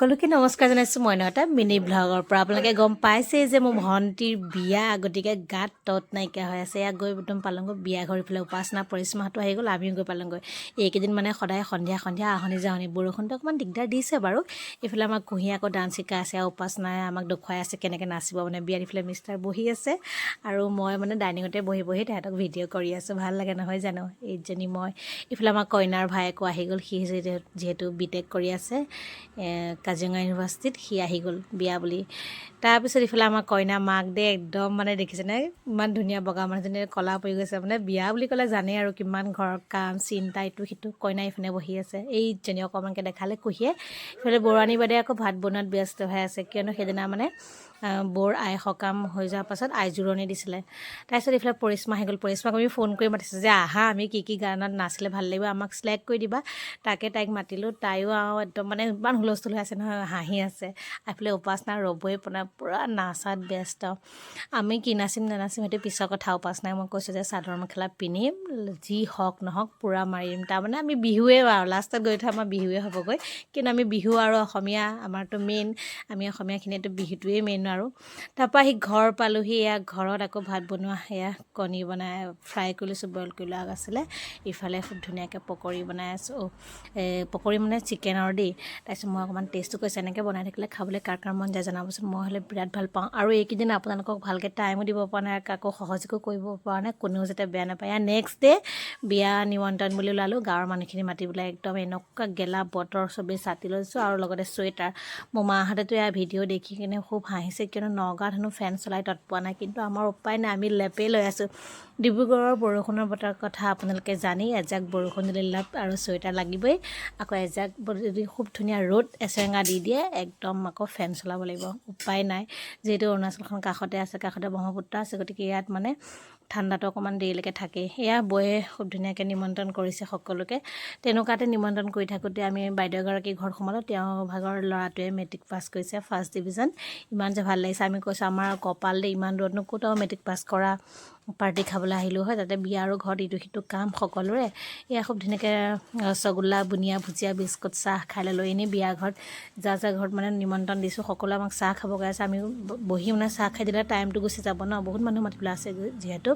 সকলোকে নমস্কাৰ জনাইছোঁ মই নটা মিনি ব্লগৰ পৰা। আপোনালোকে গম পাইছে যে মোৰ ভণ্টিৰ বিয়া, গতিকে গাত তত নাইকিয়া হৈ আছে। ইয়াক গৈ একদম পালংগৈ বিয়া ঘৰ ইফালে উপাসনা পৰিশ্ৰমাটো আহি গ'ল, আমিও গৈ পালংগৈ। এইকেইদিন মানে সদায় সন্ধিয়া সন্ধিয়া আহনি যাওনি, বৰষুণটো অকণমান দিগদাৰ দিছে বাৰু। এইফালে আমাক কুঁহি আকৌ ডান্স শিকাই আছে আৰু উপাসনাই আমাক দেখুৱাই আছে কেনেকৈ নাচিব মানে বিয়াত। ইফালে মিষ্টাৰ বহি আছে আৰু মই মানে ডাইনিঙতে বহি বহি তাহাঁতক ভিডিঅ' কৰি আছোঁ। ভাল লাগে নহয় জানো এইজনী মই। ইফালে আমাৰ কইনাৰ ভায়েকো আহি গ'ল, সি যিহেতু বিটেক কৰি আছে কাজিৰঙা ইউনিভাৰ্চিটিত, সি আহি গ'ল বিয়া বুলি। তাৰপিছত ইফালে আমাৰ কইনা মাক দে একদম মানে দেখিছেনে ইমান ধুনীয়া বগা মানুহজনী ক'লা পৰি গৈছে। মানে বিয়া বুলি ক'লে জানেই আৰু কিমান ঘৰৰ কাম চিন্তা ইটো সিটো। কইনা ইফালে বহি আছে, এইজনী অকণমানকৈ দেখালে কুহিয়ে। ইফালে বৰুৱানী বাইদেৱে আকৌ ভাত বনোৱাত ব্যস্ত হৈ আছে, কিয়নো সেইদিনা মানে বৰ আই সকাম হৈ যোৱাৰ পাছত আই জোৰণি দিছিলে। তাৰপিছত ইফালে পৰিশ্মা আহি গ'ল। পৰিশ্মাক আমি ফোন কৰি মাতিছোঁ যে আহা, আমি কি কি গানত নাচিলে ভাল লাগিব আমাক চিলেক্ট কৰি দিবা। তাকে তাইক মাতিলোঁ, তাইও আৰু একদম মানে ইমান হুলস্থুল হৈ আছে নহয়, হাঁহি আছে। এইফালে উপাসনা ৰ'বই পোৱা পূৰা নাচাত ব্যস্ত। আমি কি নাচিম নানাচিম সেইটো পিছৰ কথা। উপাসনাই মই কৈছোঁ যে চাদৰ মেখেলা পিন্ধিম, যি হওক নহওক পূৰা মাৰিম। তাৰমানে আমি বিহুৱে আৰু লাষ্টত গৈ থৈ আমাৰ বিহুৱে হ'বগৈ। কিন্তু আমি বিহু আৰু অসমীয়া আমাৰতো মেইন, আমি অসমীয়াখিনিতো বিহুটোৱেই মেইন আৰু। তাৰপৰা আহি ঘৰ পালোঁহি। এয়া ঘৰত আকৌ ভাত বনোৱা, এয়া কণী বনাই ফ্ৰাই কৰি লৈছোঁ, বইল কৰি লোৱা আছিলে। ইফালে খুব ধুনীয়াকৈ পকৰি বনাই আছোঁ, পকৰি মানে চিকেনৰ দেই। তাৰপিছত মই অকণমান টেষ্টো কৰিছোঁ, এনেকৈ বনাই থাকিলে খাবলৈ কাৰ কাৰ মন যায় জনাবচোন। মই হ'লে বিৰাট ভাল পাওঁ। আৰু এইকেইদিন আপোনালোকক ভালকৈ টাইমো দিব পৰা নাই, কাকো সহযোগো কৰিব পৰা নাই, কোনেও যাতে বেয়া নাপায়। ইয়াৰ নেক্সট ডে বিয়া নিমন্ত্ৰণ বুলি ওলালোঁ, গাঁৱৰ মানুহখিনি মাতি পেলাই একদম এনেকুৱা গেলা বতৰ চবেই ছাতি লৈছোঁ আৰু লগতে চুৱেটাৰ। মোৰ মাহঁতেতো এয়া ভিডিঅ' দেখি কিনে খুব হাঁহিছে, কিয়নো নগাঁৱত হেনো ফেন চলাই তত পোৱা নাই। কিন্তু আমাৰ উপায় নাই, আমি লেপেই লৈ আছোঁ। ডিব্ৰুগড়ৰ বৰষুণৰ বতৰৰ কথা আপোনালোকে জানেই, এজাক বৰষুণ দিলে লেপ আৰু চুৱেটাৰ লাগিবই। আকৌ এজাক যদি খুব ধুনীয়া ৰ'দ এচেৰেঙা দি দিয়ে একদম আকৌ ফেন চলাব লাগিব, উপায় নাই। যিহেতু অৰুণাচলখন কাষতে আছে, কাষতে ব্ৰহ্মপুত্ৰ আছে, গতিকে ইয়াত মানে ঠাণ্ডাটো অকণমান দেৰিলৈকে থাকেই। এয়া বৌয়ে খুব ধুনীয়াকৈ নিমন্ত্ৰণ কৰিছে সকলোকে। তেনেকুৱাতে নিমন্ত্ৰণ কৰি থাকোঁতে আমি বাইদেউ এগৰাকী ঘৰত সোমালোঁ। তেওঁ ভাগৰ ল'ৰাটোৱে মেট্ৰিক পাছ কৰিছে, ফাৰ্ষ্ট ডিভিজন। ইমান যে ভাল লাগিছে, আমি কৈছোঁ আমাৰ কপাল দে, ইমান দূৰতনো ক'ত আৰু মেট্ৰিক পাছ কৰা পাৰ্টি খাবলৈ আহিলোঁ হয়, তাতে বিয়া আৰু ঘৰত ইটো সিটো কাম সকলোৰে। এয়া খুব ধুনীয়াকৈ ৰসগোল্লা, বুনিয়া, ভুজিয়া, বিস্কুট, চাহ খাই ল'লোঁ। এনেই বিয়া ঘৰত যা ঘৰত মানে নিমন্ত্ৰণ দিছোঁ, সকলোৱে আমাক চাহ খাব গৈ আছে। আমি বহি মানে চাহ খাই দিলে টাইমটো গুচি যাব ন, বহুত মানুহ মাতিবলৈ আছে যিহেতু।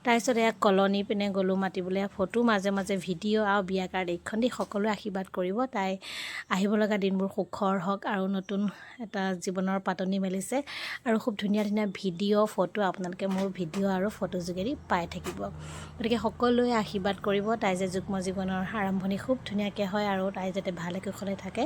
তাৰপিছত এয়া কলনী পিনে গ'লোঁ মাতিবলৈ, ফটো মাজে মাজে ভিডিঅ' আৰু বিয়া কাৰ্ড এইখন দি সকলোৱে আশীৰ্বাদ কৰিব। তাই আহিব লগা দিনবোৰ সুখৰ হওক আৰু নতুন এটা জীৱনৰ পাতনি মেলিছে। আৰু খুব ধুনীয়া ধুনীয়া ভিডিঅ' ফটো আপোনালোকে মোৰ ভিডিঅ' আৰু ফটো যোগেদি পাই থাকিব। গতিকে সকলোৱে আশীৰ্বাদ কৰিব, তাই যে যুগ্ম জীৱনৰ আৰম্ভণি খুব ধুনীয়াকৈ হয় আৰু তাই যাতে ভালে কুশলে থাকে।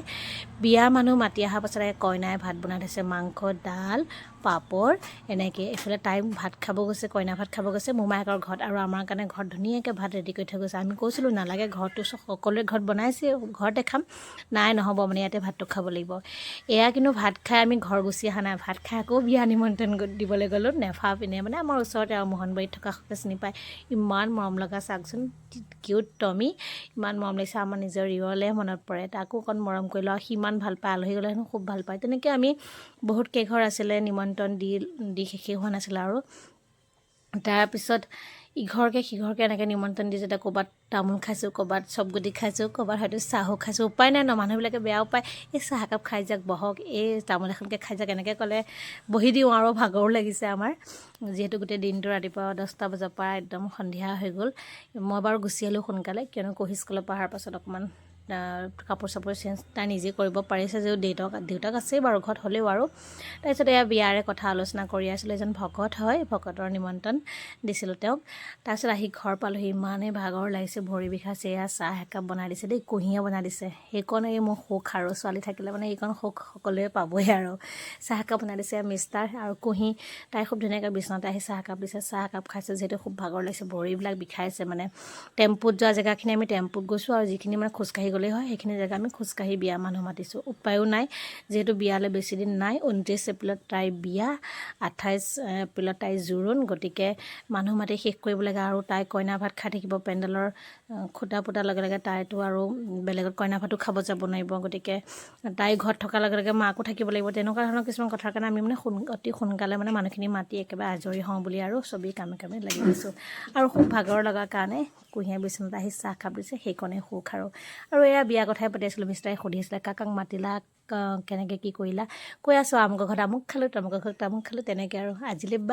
বিয়া মানুহ মাতি অহাৰ পাছত কইনাই ভাত বনাই থৈছে, মাংস, ডাল, পাপৰ এনেকৈ। এইফালে তাই ভাত খাব গৈছে, কইনা ভাত খাব গৈছে মোমায়েকৰ ঘৰত, আৰু আমাৰ কাৰণে ঘৰত ধুনীয়াকৈ ভাত ৰেডি কৰি থৈ গৈছে। আমি কৈছিলোঁ নালাগে, ঘৰটো সকলোৱে ঘৰত বনাইছে, ঘৰতে খাম। নাই নহ'ব মানে ইয়াতে ভাতটো খাব লাগিব। এয়া কিন্তু ভাত খাই আমি ঘৰ গুচি অহা নাই, ভাত খাই আকৌ বিয়া নিমন্ত্ৰণ দিবলৈ গ'লোঁ নেফা পিনে, মানে আমাৰ ওচৰতে আৰু মোহনবাৰীত থকা সকলোৱে চিনি পায়। ইমান মৰম লগা চাওকচোন, কিউট টমি, ইমান মৰম লাগিছে। আমাৰ নিজৰ ৰিঅ'লে মনত পৰে, তাকো অকণ মৰম কৰিলোঁ আৰু সি ইমান ভাল পায়। আলহী গ'লে হেনো খুব ভাল পায়। তেনেকৈ আমি বহুত কেইঘৰ আছিলে নিমন্ত্ৰণ দি শেষেই হোৱা নাছিলে আৰু। তাৰপিছত ইঘৰকে সিঘৰকে এনেকৈ নিমন্ত্ৰণ দি যেতিয়া ক'ৰবাত তামোল খাইছোঁ, ক'ৰবাত চবগুটি খাইছোঁ, ক'ৰবাত হয়তো চাহো খাইছোঁ। উপায় নাই ন, মানুহবিলাকে বেয়াও পায়, এই চাহ একাপ খাই যাওক, বহক, এই তামোল এখনকৈ খাই যাওক, এনেকৈ ক'লে বহি দিওঁ আৰু। ভাগৰো লাগিছে আমাৰ, যিহেতু গোটেই দিনটো ৰাতিপুৱা 10টা বজাৰ পৰা একদম সন্ধিয়া হৈ গ'ল। মই বাৰু গুচি আহিলোঁ সোনকালে, কিয়নো কুহি স্কুলৰ পৰা অহাৰ পাছত অকণমান কাপোৰ চাপোৰ চেঞ্জ তাই নিজে কৰিব পাৰিছে, যদিও দেউতাক আছেই বাৰু ঘৰত, হ'লেও আৰু। তাৰপিছত এয়া বিয়াৰে কথা আলোচনা কৰি আছিলোঁ। এজন ভকত হয়, ভকতৰ নিমন্ত্ৰণ দিছিলোঁ তেওঁক। তাৰপিছত আহি ঘৰ পালোঁহি, ইমানেই ভাগৰ লাগিছে, ভৰি বিষাইছে। এয়া চাহ একাপ বনাই দিছে দেই, কুঁহিয়ে বনাই দিছে। সেইকণ এই মোৰ সুখ আৰু, ছোৱালী থাকিলে মানে এইকণ সুখ সকলোৱে পাবই আৰু। চাহ একাপ বনাই দিছে মিষ্টাৰ আৰু কুঁহি, তাই খুব ধুনীয়াকৈ বিচনাতে আহি চাহ একাপ দিছে। চাহ একাপ খাইছোঁ, যিহেতু খুব ভাগৰ লাগিছে, ভৰিবিলাক বিষাইছে। মানে টেম্পুত যোৱা জেগাখিনি আমি টেম্পুত গৈছোঁ, আৰু যিখিনি মানে খোজকাঢ়ি গ'লেই হয় সেইখিনি জেগা আমি খোজকাঢ়ি বিয়া মানুহ মাতিছোঁ। উপায়ো নাই, যিহেতু বিয়ালৈ বেছি দিন নাই। 29 এপ্ৰিলত তাইৰ বিয়া, 28 এপ্ৰিলত তাইৰ জোৰোণ, গতিকে মানুহ মাতি শেষ কৰিব লাগে। আৰু তাই কইনা ভাত খাই থাকিব, পেণ্ডেলৰ খুটা পোতাৰ লগে লগে তাইতো আৰু বেলেগত কইনা ভাতো খাব যাব নোৱাৰিব গতিকে তাই ঘৰত থকাৰ লগে লগে মাকো থাকিব লাগিব তেনেকুৱা ধৰণৰ কিছুমান কথাৰ কাৰণে আমি মানে অতি সোনকালে মানে মানুহখিনি মাতি একেবাৰে আজৰি হওঁ বুলি আৰু চবেই কামে কামে লাগি গৈছোঁ আৰু খুব ভাগৰ লগাৰ কাৰণে কুঁহিয়াৰ বিচনাত আহি চাহ খাব দিছে সেইকণে সুখ আৰু এয়া বিয়া কথাই পাতি আছিলোঁ মিষ্টাৰে সুধি আছিলে কাকাক মাতিলা কেনেকৈ কি কৰিলা কৈ আছোঁ আমুকৰ ঘৰত আমুক খালোঁ তামুকৰ ঘৰত তামুক খালোঁ তেনেকৈ আৰু আজিলৈ বা